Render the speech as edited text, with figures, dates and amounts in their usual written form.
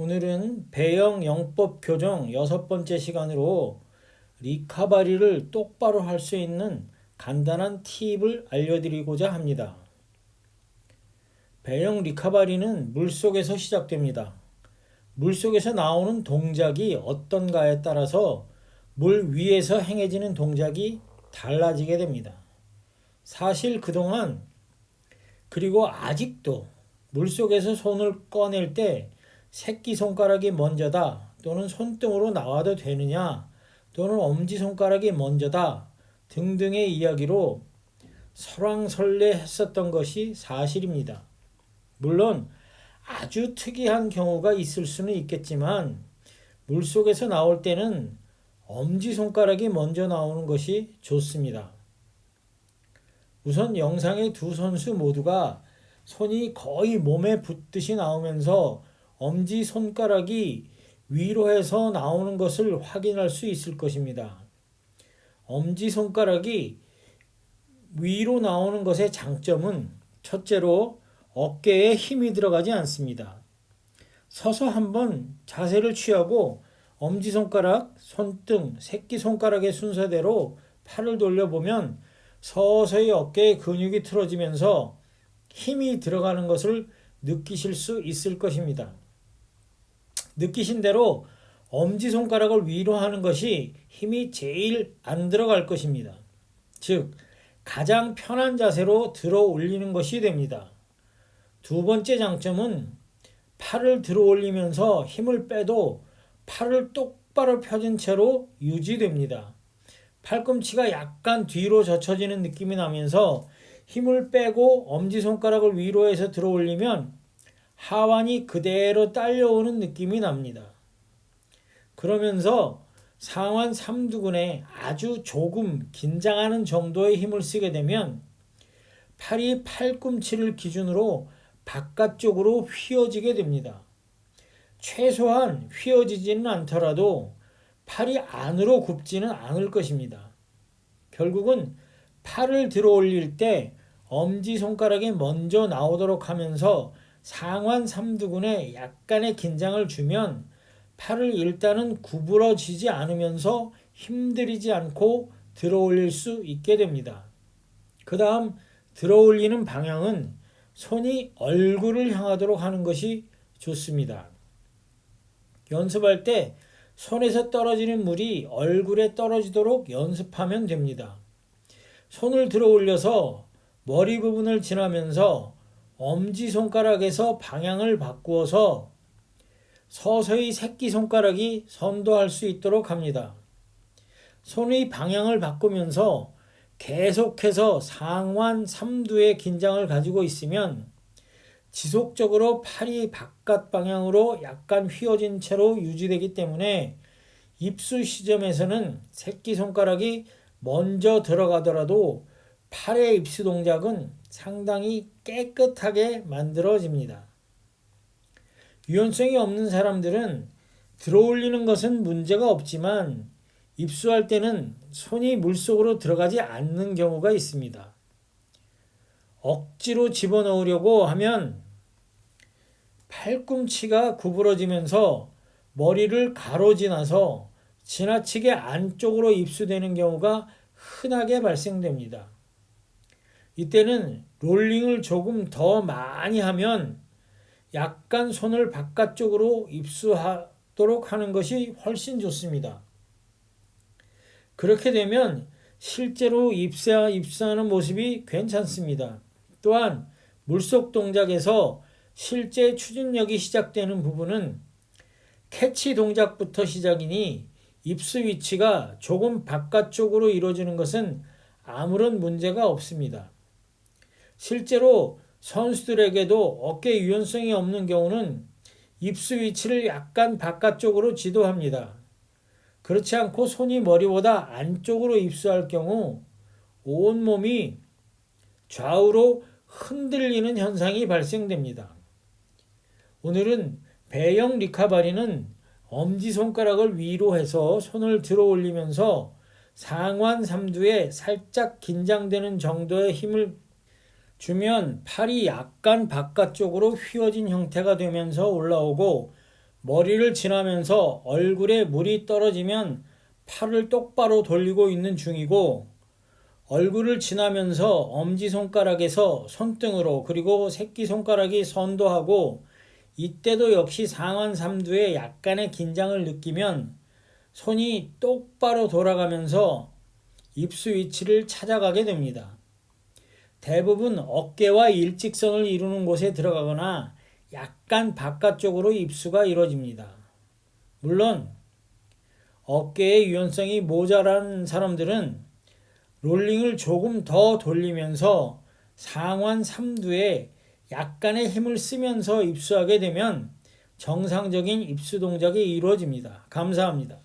오늘은 배영 영법 교정 6번째 시간으로 리카바리를 똑바로 할 수 있는 간단한 팁을 알려드리고자 합니다. 배영 리카바리는 물속에서 시작됩니다. 물속에서 나오는 동작이 어떤가에 따라서 물 위에서 행해지는 동작이 달라지게 됩니다. 사실 그동안 그리고 아직도 물속에서 손을 꺼낼 때 새끼손가락이 먼저다 또는 손등으로 나와도 되느냐 또는 엄지손가락이 먼저다 등등의 이야기로 설왕설래 했었던 것이 사실입니다. 물론 아주 특이한 경우가 있을 수는 있겠지만 물속에서 나올 때는 엄지손가락이 먼저 나오는 것이 좋습니다. 우선 영상의 두 선수 모두가 손이 거의 몸에 붙듯이 나오면서 엄지손가락이 위로 해서 나오는 것을 확인할 수 있을 것입니다. 엄지손가락이 위로 나오는 것의 장점은 첫째로 어깨에 힘이 들어가지 않습니다. 서서 한번 자세를 취하고 엄지손가락, 손등, 새끼손가락의 순서대로 팔을 돌려보면 서서히 어깨의 근육이 틀어지면서 힘이 들어가는 것을 느끼실 수 있을 것입니다. 느끼신 대로 엄지손가락을 위로 하는 것이 힘이 제일 안 들어갈 것입니다. 즉, 가장 편한 자세로 들어 올리는 것이 됩니다. 두 번째 장점은 팔을 들어 올리면서 힘을 빼도 팔을 똑바로 펴진 채로 유지됩니다. 팔꿈치가 약간 뒤로 젖혀지는 느낌이 나면서 힘을 빼고 엄지손가락을 위로 해서 들어 올리면 하완이 그대로 딸려오는 느낌이 납니다. 그러면서 상완 삼두근에 아주 조금 긴장하는 정도의 힘을 쓰게 되면 팔이 팔꿈치를 기준으로 바깥쪽으로 휘어지게 됩니다. 최소한 휘어지지는 않더라도 팔이 안으로 굽지는 않을 것입니다. 결국은 팔을 들어 올릴 때 엄지손가락이 먼저 나오도록 하면서 상완 삼두근에 약간의 긴장을 주면 팔을 일단은 구부러지지 않으면서 힘들이지 않고 들어 올릴 수 있게 됩니다. 그 다음 들어 올리는 방향은 손이 얼굴을 향하도록 하는 것이 좋습니다. 연습할 때 손에서 떨어지는 물이 얼굴에 떨어지도록 연습하면 됩니다. 손을 들어 올려서 머리 부분을 지나면서 엄지손가락에서 방향을 바꾸어서 서서히 새끼손가락이 선도할 수 있도록 합니다. 손의 방향을 바꾸면서 계속해서 상완 삼두의 긴장을 가지고 있으면 지속적으로 팔이 바깥 방향으로 약간 휘어진 채로 유지되기 때문에 입수 시점에서는 새끼손가락이 먼저 들어가더라도 팔의 입수 동작은 상당히 깨끗하게 만들어집니다. 유연성이 없는 사람들은 들어 올리는 것은 문제가 없지만 입수할 때는 손이 물속으로 들어가지 않는 경우가 있습니다. 억지로 집어넣으려고 하면 팔꿈치가 구부러지면서 머리를 가로지나서 지나치게 안쪽으로 입수되는 경우가 흔하게 발생됩니다. 이때는 롤링을 조금 더 많이 하면 약간 손을 바깥쪽으로 입수하도록 하는 것이 훨씬 좋습니다. 그렇게 되면 실제로 입수하는 모습이 괜찮습니다. 또한 물속 동작에서 실제 추진력이 시작되는 부분은 캐치 동작부터 시작이니 입수 위치가 조금 바깥쪽으로 이루어지는 것은 아무런 문제가 없습니다. 실제로 선수들에게도 어깨 유연성이 없는 경우는 입수 위치를 약간 바깥쪽으로 지도합니다. 그렇지 않고 손이 머리보다 안쪽으로 입수할 경우 온몸이 좌우로 흔들리는 현상이 발생됩니다. 오늘은 배영 리카바리는 엄지손가락을 위로 해서 손을 들어 올리면서 상완 삼두에 살짝 긴장되는 정도의 힘을 주면 팔이 약간 바깥쪽으로 휘어진 형태가 되면서 올라오고 머리를 지나면서 얼굴에 물이 떨어지면 팔을 똑바로 돌리고 있는 중이고, 얼굴을 지나면서 엄지손가락에서 손등으로 그리고 새끼손가락이 선도하고, 이때도 역시 상완 삼두에 약간의 긴장을 느끼면 손이 똑바로 돌아가면서 입수 위치를 찾아가게 됩니다. 대부분 어깨와 일직선을 이루는 곳에 들어가거나 약간 바깥쪽으로 입수가 이루어집니다. 물론 어깨의 유연성이 모자란 사람들은 롤링을 조금 더 돌리면서 상완 삼두에 약간의 힘을 쓰면서 입수하게 되면 정상적인 입수 동작이 이루어집니다. 감사합니다.